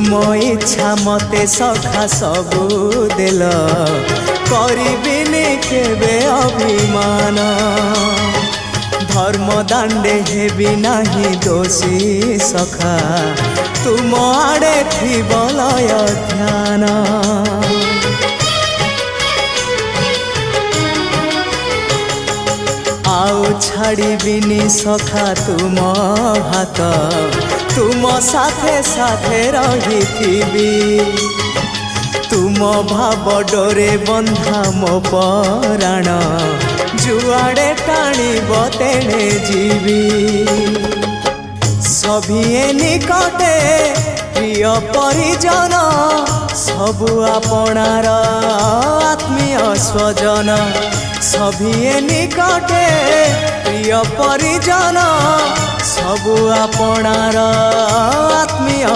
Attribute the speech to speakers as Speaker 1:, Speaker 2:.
Speaker 1: तुम इच्छा मते सखा सबू देल करिबिनी केबे अभिमान धर्म दांडे हेबी नाही दोषी सखा तुम आड़े थी बलय ध्यान आउ छाड़िबिनी सखा तुम हाथ तुम साथे साथे रही तुम भाव डोरे बंधा मो पराण जुआड़े टाणीब तेणे जीवी सभिए निकटे प्रिय परिजन सबु आपणार आत्मीय स्वजन सभिए निकटे प्रिय परिजन सबु आपणार आत्मीय